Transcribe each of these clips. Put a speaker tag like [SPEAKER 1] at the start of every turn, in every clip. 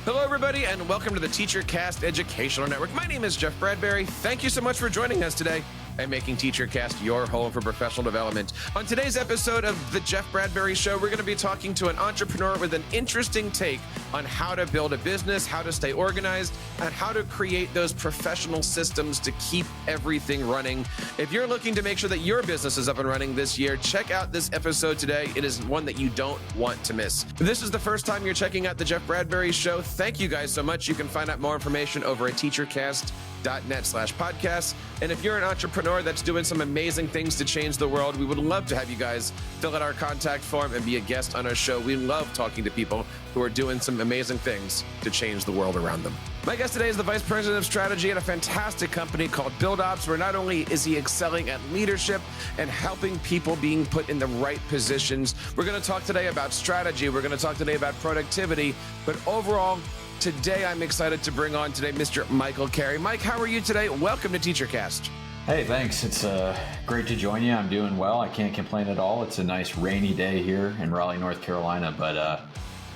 [SPEAKER 1] Hello, everybody, and welcome to the TeacherCast Educational Network. My name is Jeff Bradbury. Thank you so much for joining us today and making TeacherCast your home for professional development. On today's episode of the Jeff Bradbury Show, we're going to be talking to an entrepreneur with an interesting take on how to build a business, how to stay organized, and how to create those professional systems to keep everything running. If you're looking to make sure that your business is up and running this year, check out this episode today. It is one that you don't want to miss. If this is the first time you're checking out the Jeff Bradbury Show, thank you guys so much. You can find out more information over at teachercast.net/podcast. And if you're an entrepreneur that's doing some amazing things to change the world, we would love to have you guys fill out our contact form and be a guest on our show. We love talking to people who are doing some amazing things to change the world around them. My guest today is the Vice President of Strategy at a fantastic company called BuildOps, where not only is he excelling at leadership and helping people being put in the right positions, we're going to talk today about strategy. We're going to talk today about productivity, but overall, today, I'm excited to bring on today Mr. Michael Carey. Mike, how are you today? Welcome to TeacherCast.
[SPEAKER 2] Hey, thanks. It's great to join you. I'm doing well. I can't complain at all. It's a nice rainy day here in Raleigh, North Carolina, but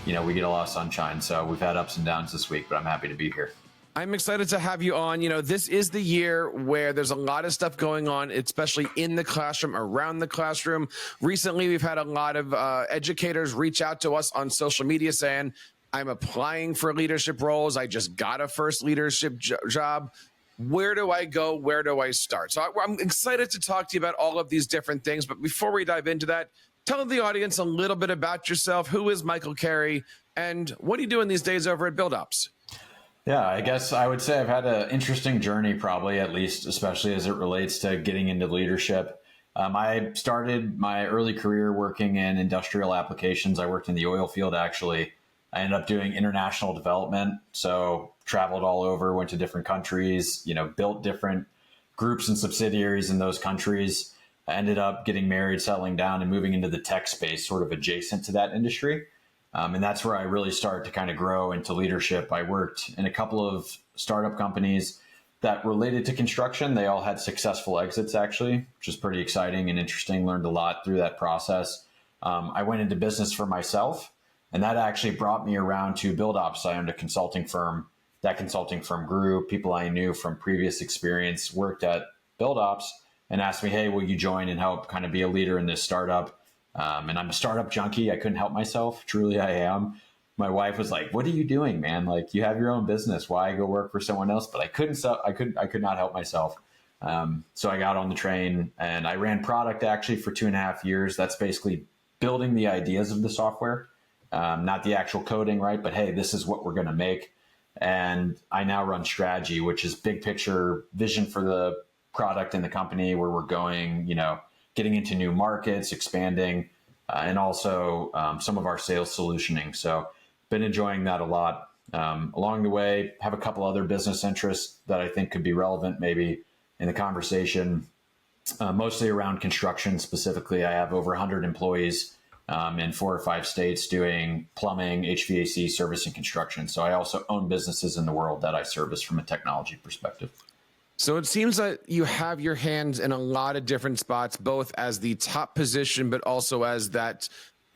[SPEAKER 2] we get a lot of sunshine. So we've had ups and downs this week, but I'm happy to be here.
[SPEAKER 1] I'm excited to have you on. This is the year where there's a lot of stuff going on, especially in the classroom, around the classroom. Recently, we've had a lot of educators reach out to us on social media saying, I'm applying for leadership roles. I just got a first leadership job. Where do I go? Where do I start? So I'm excited to talk to you about all of these different things. But before we dive into that, tell the audience a little bit about yourself. Who is Michael Carey? And what are you doing these days over at BuildOps?
[SPEAKER 2] Yeah, I guess I would say I've had an interesting journey, probably, at least, especially as it relates to getting into leadership. I started my early career working in industrial applications. I worked in the oil field, actually. I ended up doing international development, so traveled all over, went to different countries, built different groups and subsidiaries in those countries. I ended up getting married, settling down, and moving into the tech space, sort of adjacent to that industry. And that's where I really started to kind of grow into leadership. I worked in a couple of startup companies that related to construction. They all had successful exits, actually, which is pretty exciting and interesting. Learned a lot through that process. I went into business for myself. And that actually brought me around to BuildOps. I owned a consulting firm. That consulting firm grew. People I knew from previous experience worked at BuildOps and asked me, hey, will you join and help kind of be a leader in this startup? And I'm a startup junkie. I couldn't help myself. Truly, I am. My wife was like, what are you doing, man? Like, you have your own business. Why go work for someone else? But I could not help myself. So I got on the train and I ran product actually for 2.5 years. That's basically building the ideas of the software. Not the actual coding, right? But hey, this is what we're going to make. And I now run strategy, which is big picture vision for the product and the company, where we're going, getting into new markets, expanding, and also some of our sales solutioning. So been enjoying that a lot. Along the way, have a couple other business interests that I think could be relevant maybe in the conversation, mostly around construction specifically. I have over 100 employees in 4 or 5 states doing plumbing, HVAC, service, and construction. So I also own businesses in the world that I service from a technology perspective.
[SPEAKER 1] So it seems that you have your hands in a lot of different spots, both as the top position, but also as that,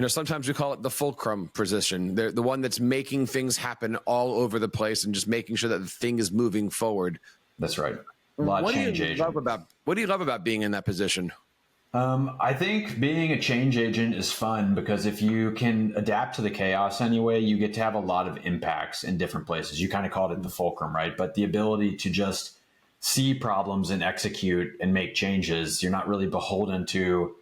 [SPEAKER 1] sometimes we call it the fulcrum position. They're the one that's making things happen all over the place and just making sure that the thing is moving forward.
[SPEAKER 2] That's right. A lot of change agent.
[SPEAKER 1] What do you love about being in that position?
[SPEAKER 2] I think being a change agent is fun because if you can adapt to the chaos anyway, you get to have a lot of impacts in different places. You kind of called it the fulcrum, right? But the ability to just see problems and execute and make changes, you're not really beholden to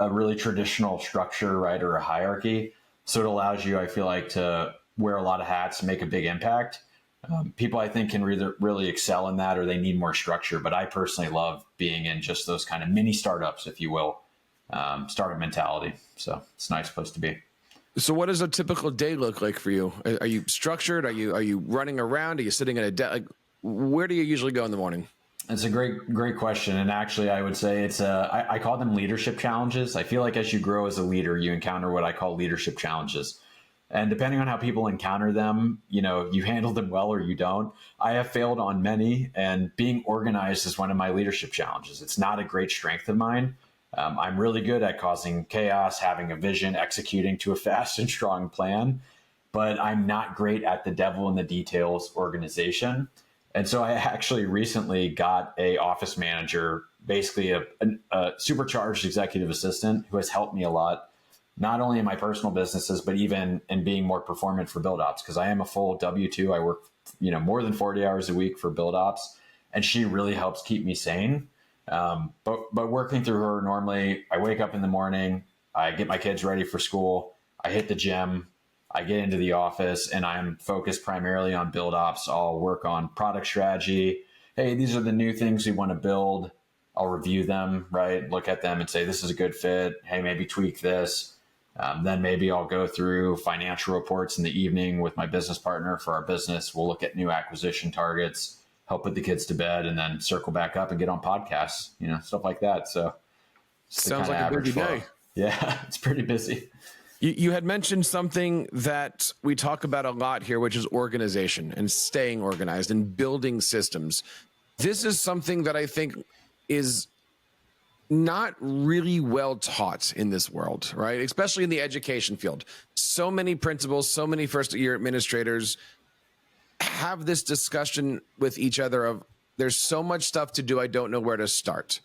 [SPEAKER 2] a really traditional structure, right? Or a hierarchy. So it allows you, I feel like, to wear a lot of hats and make a big impact. People, I think, can really excel in that, or they need more structure. But I personally love being in just those kind of mini startups, if you will, startup mentality. So it's a nice place to be.
[SPEAKER 1] So what does a typical day look like for you? Are you structured? Are you running around? Are you sitting at a desk? Where do you usually go in the morning?
[SPEAKER 2] It's a great question. And actually, I would say I call them leadership challenges. I feel like as you grow as a leader, you encounter what I call leadership challenges. And depending on how people encounter them, you handle them well or you don't. I have failed on many, and being organized is one of my leadership challenges. It's not a great strength of mine. I'm really good at causing chaos, having a vision, executing to a fast and strong plan. but I'm not great at the devil in the details organization. And so I actually recently got a office manager, basically a supercharged executive assistant who has helped me a lot, not only in my personal businesses, but even in being more performant for Build Ops, because I am a full W-2. I work, more than 40 hours a week for Build Ops, and she really helps keep me sane. But working through her, normally I wake up in the morning, I get my kids ready for school, I hit the gym, I get into the office, and I'm focused primarily on Build Ops. I'll work on product strategy. Hey, these are the new things we want to build. I'll review them, right? Look at them and say, this is a good fit. Hey, maybe tweak this. Then maybe I'll go through financial reports in the evening with my business partner for our business. We'll look at new acquisition targets, help put the kids to bed, and then circle back up and get on podcasts, stuff like that. So
[SPEAKER 1] sounds like a busy day.
[SPEAKER 2] Yeah, it's pretty busy.
[SPEAKER 1] You had mentioned something that we talk about a lot here, which is organization and staying organized and building systems. This is something that I think is not really well taught in this world, right? Especially in the education field. So many principals, so many first-year administrators have this discussion with each other of, there's so much stuff to do, I don't know where to start.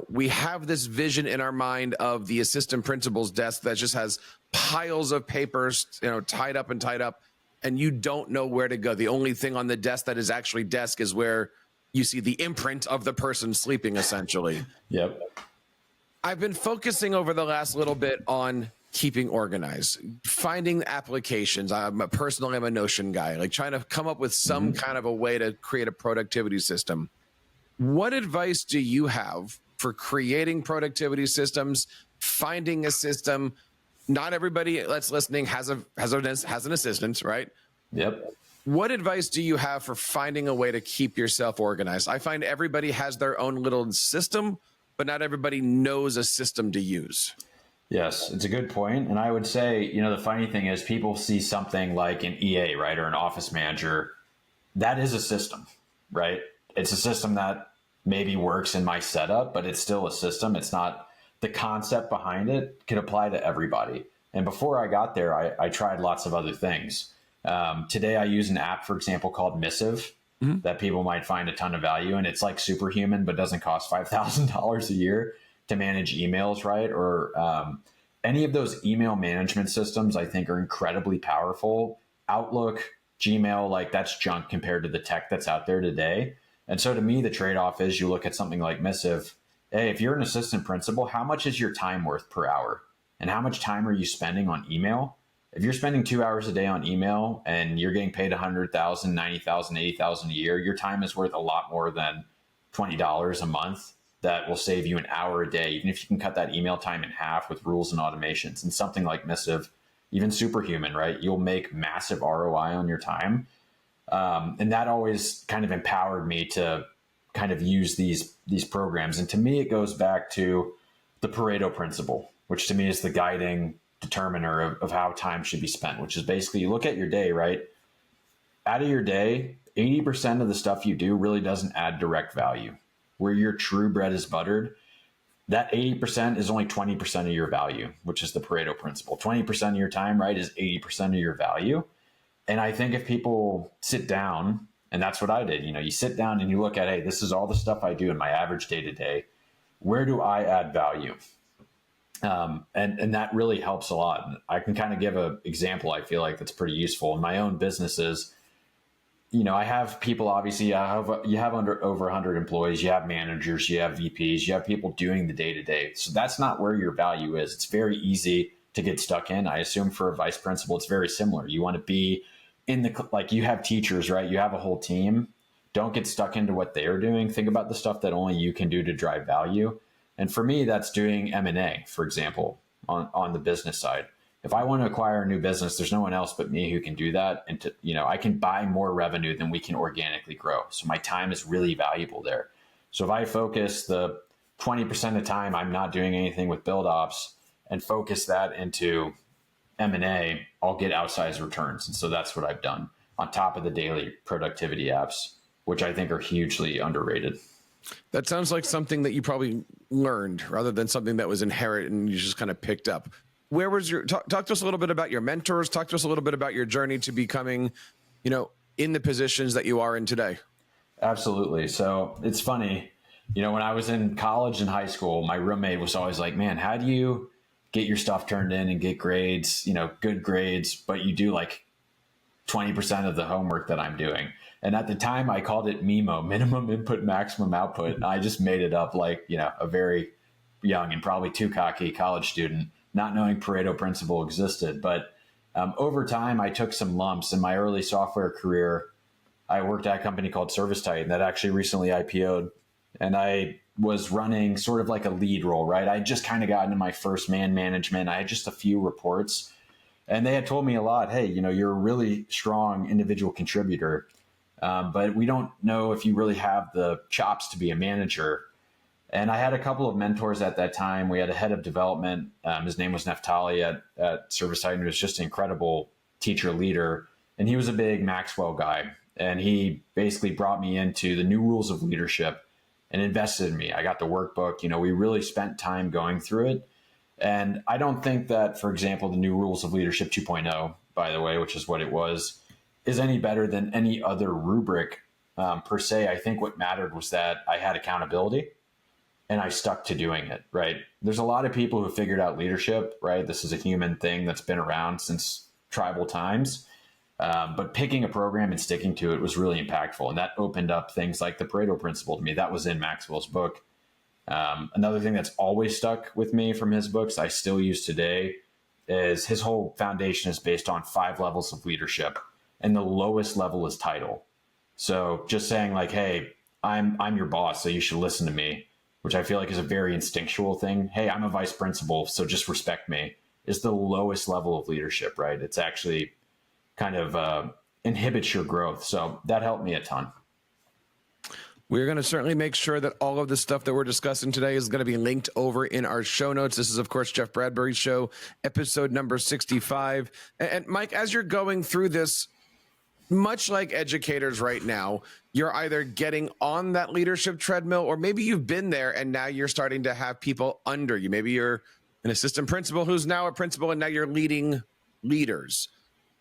[SPEAKER 1] We have this vision in our mind of the assistant principal's desk that just has piles of papers, tied up, and you don't know where to go. The only thing on the desk that is actually desk is where you see the imprint of the person sleeping, essentially.
[SPEAKER 2] Yep.
[SPEAKER 1] I've been focusing over the last little bit on keeping organized, finding applications. I'm a Notion guy, like trying to come up with some kind of a way to create a productivity system. What advice do you have for creating productivity systems, finding a system? Not everybody that's listening has an assistant, right?
[SPEAKER 2] Yep.
[SPEAKER 1] What advice do you have for finding a way to keep yourself organized? I find everybody has their own little system, but not everybody knows a system to use.
[SPEAKER 2] Yes, it's a good point. And I would say, the funny thing is people see something like an EA, right, or an office manager. That is a system, right? It's a system that maybe works in my setup, but it's still a system. It's not, the concept behind it can apply to everybody. And before I got there, I tried lots of other things. Today I use an app, for example, called Missive that people might find a ton of value in. It's like superhuman, but doesn't cost $5,000 a year to manage emails, right? Or any of those email management systems, I think, are incredibly powerful. Outlook, Gmail, like that's junk compared to the tech that's out there today. And so to me, the trade-off is you look at something like Missive. Hey, if you're an assistant principal, how much is your time worth per hour? And how much time are you spending on email? If you're spending 2 hours a day on email and you're getting paid $100,000, $90,000, $80,000 a year, your time is worth a lot more than $20 a month. That will save you an hour a day, even if you can cut that email time in half with rules and automations. And something like Missive, even superhuman, right? You'll make massive ROI on your time. And that always kind of empowered me to kind of use these programs. And to me, it goes back to the Pareto principle, which to me is the guiding determiner of how time should be spent, which is basically you look at your day, right? Out of your day, 80% of the stuff you do really doesn't add direct value. Where your true bread is buttered, that 80% is only 20% of your value, which is the Pareto principle. 20% of your time, right, is 80% of your value. And I think if people sit down, and that's what I did, you sit down and you look at, hey, this is all the stuff I do in my average day to day. Where do I add value? And that really helps a lot. And I can kind of give an example I feel like that's pretty useful. In my own businesses, I have people, obviously, you have over 100 employees, you have managers, you have VPs, you have people doing the day-to-day. So that's not where your value is. It's very easy to get stuck in. I assume for a vice principal, it's very similar. You want to be like you have teachers, right? You have a whole team. Don't get stuck into what they're doing. Think about the stuff that only you can do to drive value. And for me, that's doing M&A, for example, on the business side. If I want to acquire a new business, there's no one else but me who can do that. And I can buy more revenue than we can organically grow. So my time is really valuable there. So if I focus the 20% of the time I'm not doing anything with Build Ops and focus that into M&A, I'll get outsized returns. And so that's what I've done on top of the daily productivity apps, which I think are hugely underrated.
[SPEAKER 1] That sounds like something that you probably learned rather than something that was inherent and you just kind of picked up. where was your, talk to us a little bit about your mentors, talk to us a little bit about your journey to becoming, in the positions that you are in today.
[SPEAKER 2] Absolutely. So it's funny, when I was in college and high school, my roommate was always like, man, how do you get your stuff turned in and get grades, good grades, but you do like 20% of the homework that I'm doing. And at the time I called it MIMO, minimum input, maximum output. And I just made it up like, a very young and probably too cocky college student, not knowing Pareto principle existed. But over time, I took some lumps in my early software career. I worked at a company called ServiceTitan that actually recently IPO'd. And I was running sort of like a lead role, right? I just kind of got into my first man management. I had just a few reports. And they had told me a lot, hey, you're a really strong individual contributor, but we don't know if you really have the chops to be a manager. And I had a couple of mentors at that time. We had a head of development. His name was Neftali at ServiceTitan, who was just an incredible teacher leader. And he was a big Maxwell guy. And he basically brought me into the new rules of leadership and invested in me. I got the workbook. We really spent time going through it. And I don't think that, for example, the new rules of leadership 2.0, by the way, which is what it was, is any better than any other rubric per se. I think what mattered was that I had accountability and I stuck to doing it, right? There's a lot of people who figured out leadership, right? This is a human thing that's been around since tribal times. But picking a program and sticking to it was really impactful. And that opened up things like the Pareto principle to me. That was in Maxwell's book. Another thing that's always stuck with me from his books, I still use today, is his whole foundation is based on 5 levels of leadership. And the lowest level is title. So just saying like, hey, I'm your boss, so you should listen to me, which I feel like is a very instinctual thing. Hey, I'm a vice principal, so just respect me, is the lowest level of leadership, right? It's actually kind of inhibits your growth. So that helped me a ton.
[SPEAKER 1] We're going to certainly make sure that all of the stuff that we're discussing today is going to be linked over in our show notes. This is, of course, Jeff Bradbury's show, episode number 65. And Mike, as you're going through this, much like educators right now, you're either getting on that leadership treadmill, or maybe you've been there and now you're starting to have people under you. Maybe you're an assistant principal who's now a principal and now you're leading leaders.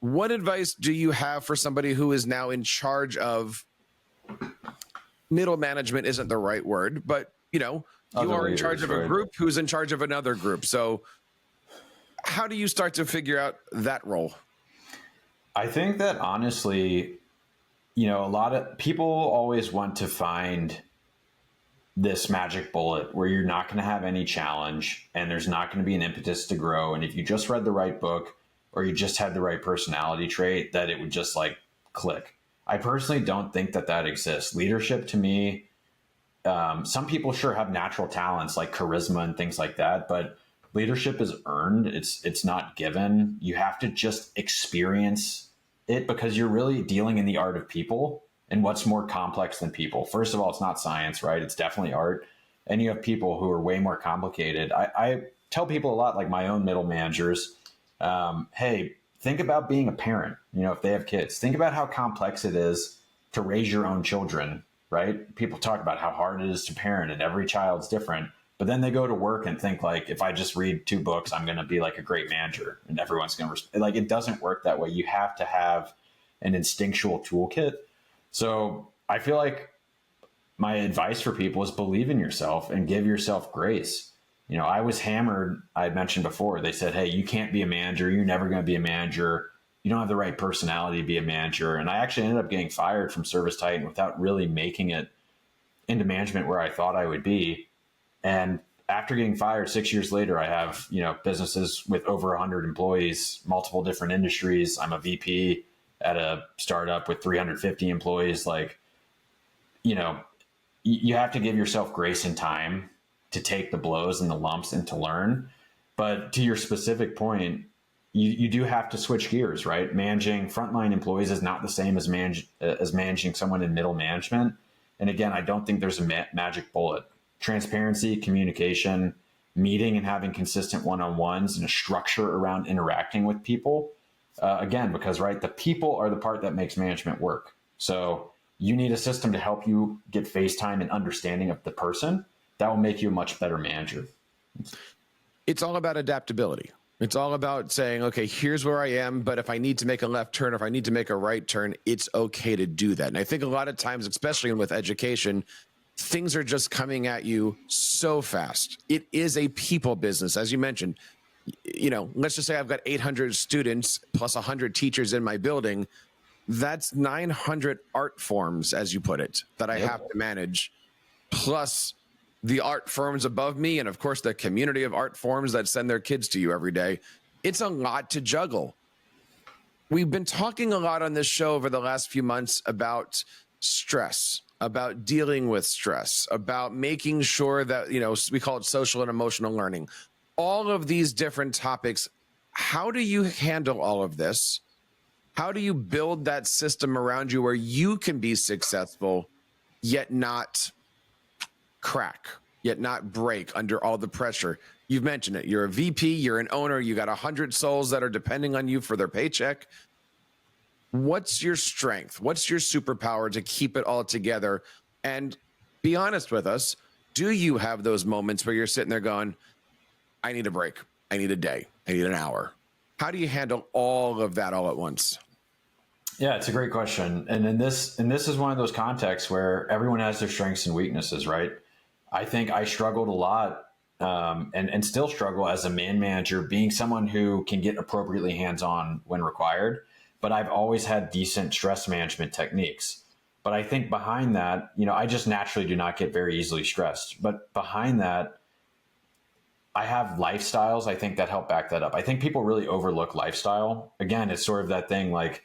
[SPEAKER 1] What advice do you have for somebody who is now in charge of middle management? Isn't the right word, but you are in charge of a group who's in charge of another group. So how do you start to figure out that role?
[SPEAKER 2] I think that honestly, a lot of people always want to find this magic bullet where you're not going to have any challenge and there's not going to be an impetus to grow. And if you just read the right book or you just had the right personality trait, that it would just like click. I personally don't think that exists. Leadership to me, some people sure have natural talents like charisma and things like that, but leadership is earned. It's not given. You have to just experience it because you're really dealing in the art of people. And what's more complex than people? First of all, it's not science, right? It's definitely art. And you have people who are way more complicated. I tell people a lot, like my own middle managers, hey, think about being a parent, if they have kids. Think about how complex it is to raise your own children, right? People talk about how hard it is to parent and every child's different. But then they go to work and think like, if I just read 2 books, I'm going to be like a great manager and everyone's going to like, it doesn't work that way. You have to have an instinctual toolkit. So I feel like my advice for people is believe in yourself and give yourself grace. I was hammered. I had mentioned before, they said, hey, you can't be a manager. You're never going to be a manager. You don't have the right personality to be a manager. And I actually ended up getting fired from ServiceTitan without really making it into management where I thought I would be. And after getting fired 6 years later, I have, businesses with over 100 employees, multiple different industries. I'm a VP at a startup with 350 employees. Like, you have to give yourself grace and time to take the blows and the lumps and to learn. But to your specific point, you do have to switch gears, right? Managing frontline employees is not the same as managing someone in middle management. And again, I don't think there's a magic bullet. Transparency, communication, meeting and having consistent one-on-ones and a structure around interacting with people. Again, because the people are the part that makes management work. So you need a system to help you get face time and understanding of the person. That will make you a much better manager.
[SPEAKER 1] It's all about adaptability. It's all about saying, okay, here's where I am, but if I need to make a left turn, or if I need to make a right turn, it's okay to do that. And I think a lot of times, especially with education, things are just coming at you so fast. It is a people business, as you mentioned. Let's just say I've got 800 students plus 100 teachers in my building. That's 900 art forms, as you put it, that I have to manage, plus the art firms above me, and of course the community of art forms that send their kids to you every day. It's a lot to juggle. We've been talking a lot on this show over the last few months about stress, about dealing with stress, about making sure that, we call it social and emotional learning. All of these different topics. How do you handle all of this? How do you build that system around you where you can be successful, yet not crack, yet not break under all the pressure? You've mentioned it. You're a VP, you're an owner, you got 100 souls that are depending on you for their paycheck. What's your strength? What's your superpower to keep it all together? And be honest with us. Do you have those moments where you're sitting there going, I need a break, I need a day, I need an hour? How do you handle all of that all at once?
[SPEAKER 2] Yeah, it's a great question. And this is one of those contexts where everyone has their strengths and weaknesses, right? I think I struggled a lot and still struggle as a man manager, being someone who can get appropriately hands-on when required. But I've always had decent stress management techniques. But I think behind that, I just naturally do not get very easily stressed. But behind that, I have lifestyles, I think, that help back that up. I think people really overlook lifestyle. Again, it's sort of that thing like,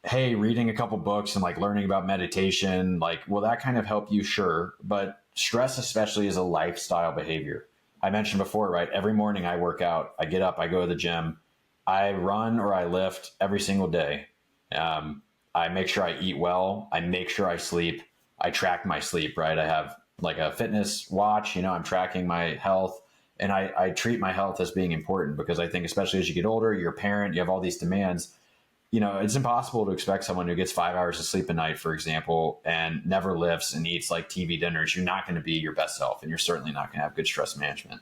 [SPEAKER 2] hey, reading a couple books and like learning about meditation, like, will that kind of help you? Sure. But stress especially is a lifestyle behavior. I mentioned before, right? Every morning I work out, I get up, I go to the gym, I run or I lift every single day. I make sure I eat well. I make sure I sleep. I track my sleep, right? I have like a fitness watch, I'm tracking my health, and I treat my health as being important, because I think especially as you get older, you're a parent, you have all these demands. It's impossible to expect someone who gets 5 hours of sleep a night, for example, and never lifts and eats like TV dinners. You're not going to be your best self, and you're certainly not going to have good stress management.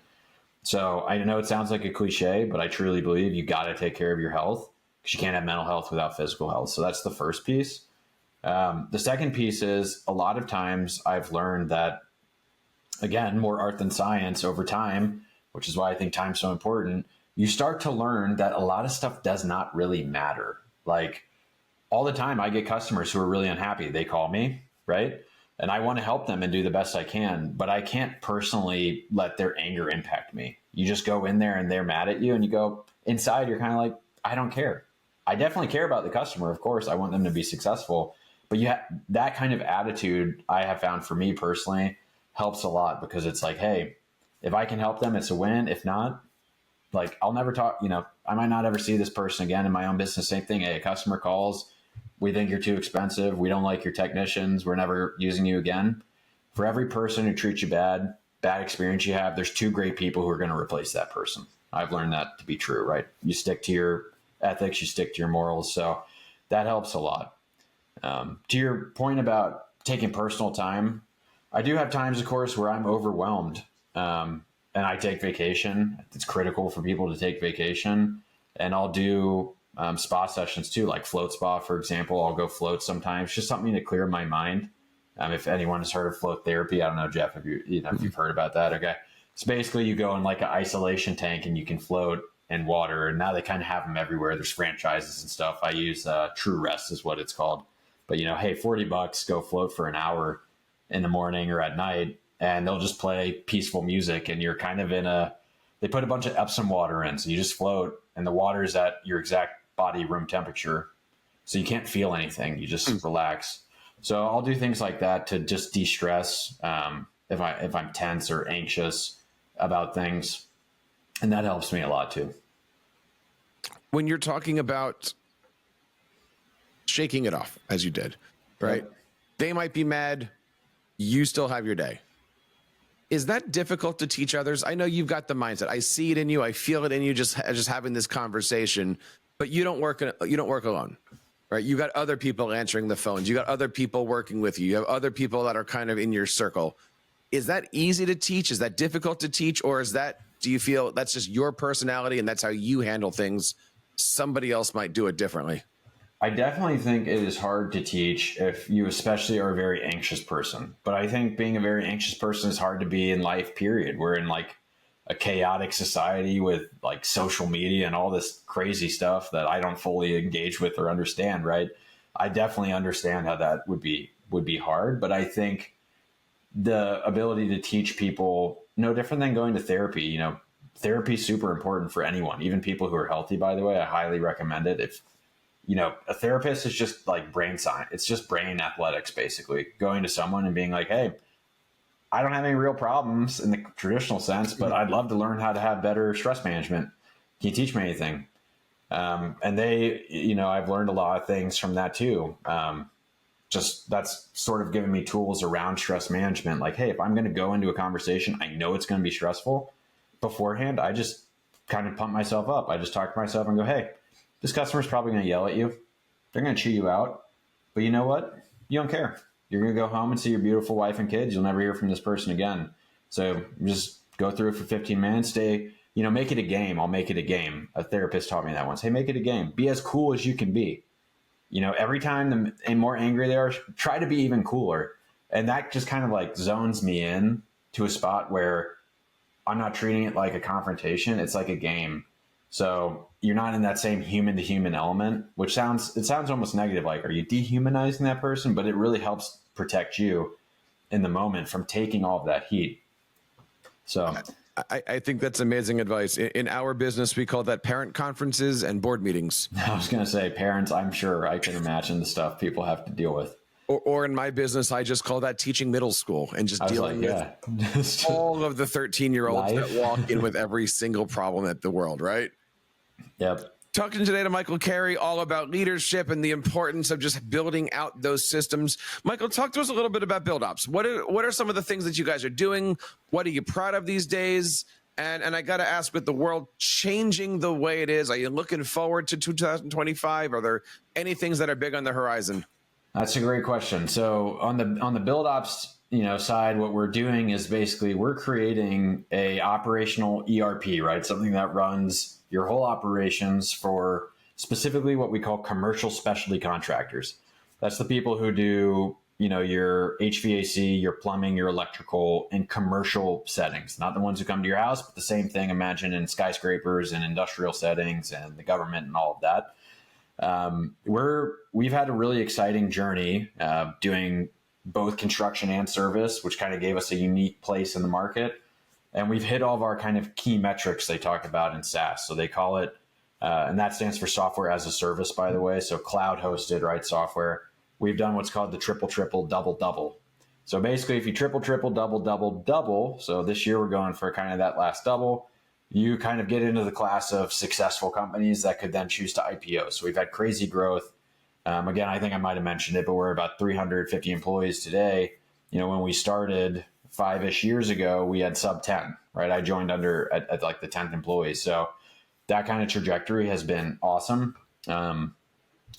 [SPEAKER 2] So I know it sounds like a cliche, but I truly believe you got to take care of your health, because you can't have mental health without physical health. So that's the first piece. The second piece is, a lot of times I've learned that, again, more art than science over time, which is why I think time's so important. You start to learn that a lot of stuff does not really matter. Like, all the time I get customers who are really unhappy. They call me, right? And I want to help them and do the best I can, but I can't personally let their anger impact me. You just go in there and they're mad at you, and you go inside, you're kind of like, I don't care. I definitely care about the customer. Of course, I want them to be successful, but that kind of attitude, I have found, for me personally, helps a lot, because it's like, hey, if I can help them, it's a win. If not, like, I'll never talk, I might not ever see this person again in my own business. Same thing. Hey, a customer calls, we think you're too expensive, we don't like your technicians, we're never using you again. For every person who treats you bad experience you have, there's 2 great people who are going to replace that person. I've learned that to be true, right? You stick to your ethics, you stick to your morals. So that helps a lot. To your point about taking personal time, I do have times, of course, where I'm overwhelmed, and I take vacation. It's critical for people to take vacation, and I'll do spa sessions too, like float spa, for example. I'll go float sometimes, just something to clear my mind. If anyone has heard of float therapy, I don't know, Jeff, if you've heard about that. Okay. So basically you go in like an isolation tank and you can float in water, and now they kind of have them everywhere. There's franchises and stuff. I use True Rest is what it's called. But hey, $40, go float for an hour in the morning or at night, and they'll just play peaceful music, and you're kind of they put a bunch of Epsom water in. So you just float, and the water is at your exact body room temperature. So you can't feel anything. You just relax. So I'll do things like that to just de-stress if I'm tense or anxious about things. And that helps me a lot too.
[SPEAKER 1] When you're talking about shaking it off, as you did, right? Yep. They might be mad. You still have your day. Is that difficult to teach others? I know you've got the mindset. I see it in you. I feel it in you. Just having this conversation, but you don't work alone, right? You got other people answering the phones. You got other people working with you. You have other people that are kind of in your circle. Is that easy to teach? Is that difficult to teach? Or is that Do you feel that's just your personality and that's how you handle things? Somebody else might do it differently.
[SPEAKER 2] I definitely think it is hard to teach if you especially are a very anxious person. But I think being a very anxious person is hard to be in life, period. We're in like a chaotic society with like social media and all this crazy stuff that I don't fully engage with or understand, right? I definitely understand how that would be hard, but I think the ability to teach people no different than going to therapy, therapy is super important for anyone, even people who are healthy, by the way. I highly recommend it. If a therapist is just like brain science. It's just brain athletics, basically going to someone and being like, hey, I don't have any real problems in the traditional sense, but I'd love to learn how to have better stress management. Can you teach me anything? And I've learned a lot of things from that too. Just that's sort of given me tools around stress management. Like, hey, if I'm going to go into a conversation, I know it's going to be stressful beforehand. I just kind of pump myself up. I just talk to myself and go, hey, this customer's probably going to yell at you. They're going to chew you out. But you know what? You don't care. You're going to go home and see your beautiful wife and kids. You'll never hear from this person again. So just go through it for 15 minutes. Make it a game. I'll make it a game. A therapist taught me that once. Hey, make it a game. Be as cool as you can be. Every time the more angry they are, try to be even cooler. And that just kind of like zones me in to a spot where I'm not treating it like a confrontation. It's like a game. So you're not in that same human to human element, which sounds almost negative. Like, are you dehumanizing that person? But it really helps protect you in the moment from taking all of that heat. So
[SPEAKER 1] I think that's amazing advice. In our business, we call that parent conferences and board meetings.
[SPEAKER 2] I was going to say parents. I'm sure I can imagine the stuff people have to deal with.
[SPEAKER 1] Or in my business, I just call that teaching middle school and just dealing with all of the 13-year-olds that walk in with every single problem at the world, right?
[SPEAKER 2] Yep.
[SPEAKER 1] Talking today to Michael Carey all about leadership and the importance of just building out those systems. Michael, talk to us a little bit about BuildOps. What are some of the things that you guys are doing? What are you proud of these days? And I got to ask, with the world changing the way it is, are you looking forward to 2025? Are there any things that are big on the horizon?
[SPEAKER 2] That's a great question. So on the BuildOps side, what we're doing is basically we're creating a operational ERP, right? Something that runs your whole operations for specifically what we call commercial specialty contractors. That's the people who do, your HVAC, your plumbing, your electrical in commercial settings, not the ones who come to your house, but the same thing, imagine in skyscrapers and industrial settings and the government and all of that. We've had a really exciting journey doing both construction and service, which kind of gave us a unique place in the market. And we've hit all of our kind of key metrics they talk about in SaaS. So they call it, and that stands for software as a service, by the way. So cloud hosted, right, software. We've done what's called the triple, double. So basically, if you triple, double. So this year we're going for kind of that last double. You kind of get into the class of successful companies that could then choose to IPO. So we've had crazy growth. Again, I think I might have mentioned it, but we're about 350 employees today. When we started 5-ish years ago, we had sub 10, right? I joined at like the 10th employee. So that kind of trajectory has been awesome. And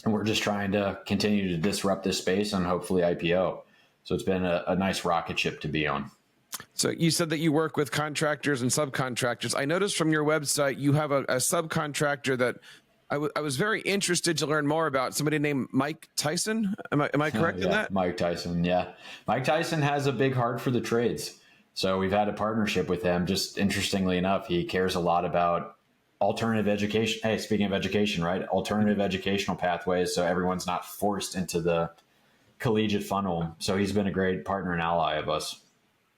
[SPEAKER 2] we're just trying to continue to disrupt this space and hopefully IPO. So it's been a nice rocket ship to be on.
[SPEAKER 1] So you said that you work with contractors and subcontractors. I noticed from your website, you have a subcontractor that I was very interested to learn more about, somebody named Mike Tyson. Am I correct in that?
[SPEAKER 2] Mike Tyson. Yeah. Mike Tyson has a big heart for the trades. So we've had a partnership with him. Just interestingly enough, he cares a lot about alternative education. Hey, speaking of education, right? Alternative educational pathways. So everyone's not forced into the collegiate funnel. So he's been a great partner and ally of us.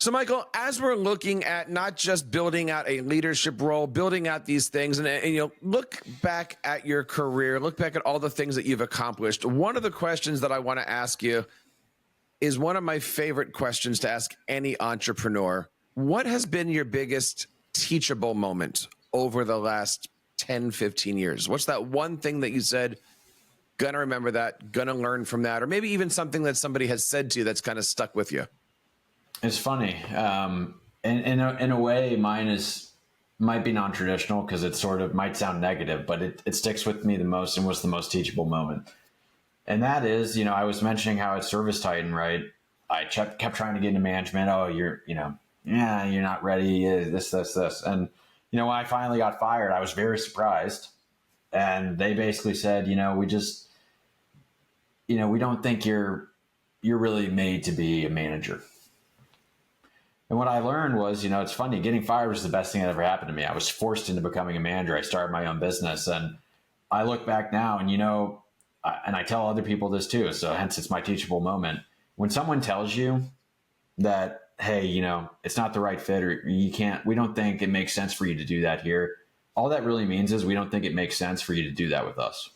[SPEAKER 1] So, Michael, as we're looking at not just building out a leadership role, building out these things, and look back at your career, look back at all the things that you've accomplished. One of the questions that I want to ask you is one of my favorite questions to ask any entrepreneur. What has been your biggest teachable moment over the last 10, 15 years? What's that one thing that you said, gonna remember that, gonna learn from that, or maybe even something that somebody has said to you that's kind of stuck with you?
[SPEAKER 2] It's funny. In a way, mine might be non-traditional because it sort of might sound negative, but it sticks with me the most and was the most teachable moment. And that is, I was mentioning how at Service Titan, right? I kept trying to get into management. Oh, you're not ready. This. And when I finally got fired, I was very surprised. And they basically said, we just, we don't think you're really made to be a manager. And what I learned was, it's funny, getting fired was the best thing that ever happened to me. I was forced into becoming a manager. I started my own business, and I look back now and, and I tell other people this too. So hence it's my teachable moment. When someone tells you that, hey, it's not the right fit, or we don't think it makes sense for you to do that here. All that really means is we don't think it makes sense for you to do that with us.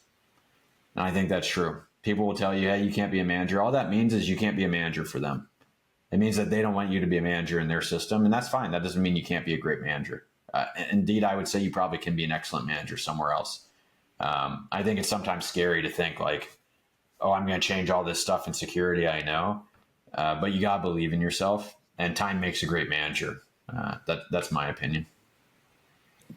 [SPEAKER 2] And I think that's true. People will tell you, hey, you can't be a manager. All that means is you can't be a manager for them. It means that they don't want you to be a manager in their system, and that's fine. That doesn't mean you can't be a great manager. Indeed, I would say you probably can be an excellent manager somewhere else. I think it's sometimes scary to think like, oh, I'm going to change all this stuff in security, I know. But you got to believe in yourself, and time makes a great manager. That's my opinion.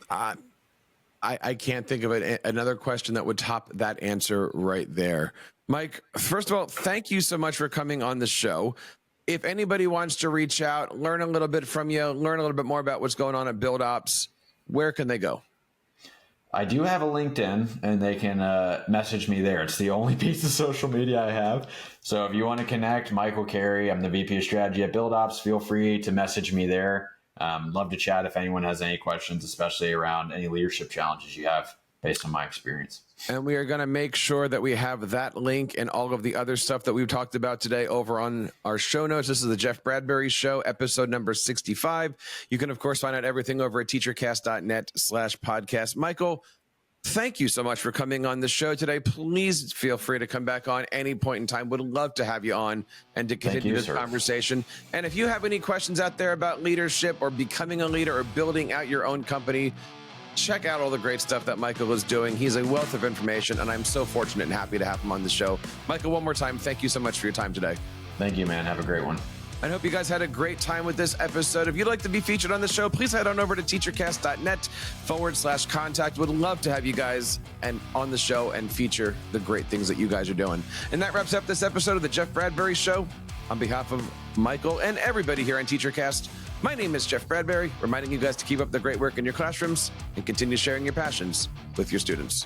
[SPEAKER 1] I can't think of another question that would top that answer right there. Mike, first of all, thank you so much for coming on the show. If anybody wants to reach out, learn a little bit from you, learn a little bit more about what's going on at BuildOps, where can they go?
[SPEAKER 2] I do have a LinkedIn, and they can message me there. It's the only piece of social media I have. So if you want to connect, Michael Carey, I'm the VP of Strategy at BuildOps. Feel free to message me there. Love to chat if anyone has any questions, especially around any leadership challenges you have based on my experience.
[SPEAKER 1] And we are going to make sure that we have that link and all of the other stuff that we've talked about today over on our show notes. This is the Jeff Bradbury Show, episode number 65. You can, of course, find out everything over at teachercast.net/podcast. Michael, thank you so much for coming on the show today. Please feel free to come back on any point in time. Would love to have you on and to continue this conversation. And if you have any questions out there about leadership or becoming a leader or building out your own company, check out all the great stuff that Michael is doing. He's a wealth of information, and I'm so fortunate and happy to have him on the show. Michael, one more time, thank you so much for your time today.
[SPEAKER 2] Thank you, man. Have a great one.
[SPEAKER 1] I hope you guys had a great time with this episode. If you'd like to be featured on the show, please head on over to teachercast.net/contact. Would love to have you guys on the show and feature the great things that you guys are doing. And that wraps up this episode of the Jeff Bradbury Show. On behalf of Michael and everybody here on TeacherCast, my name is Jeff Bradbury, reminding you guys to keep up the great work in your classrooms and continue sharing your passions with your students.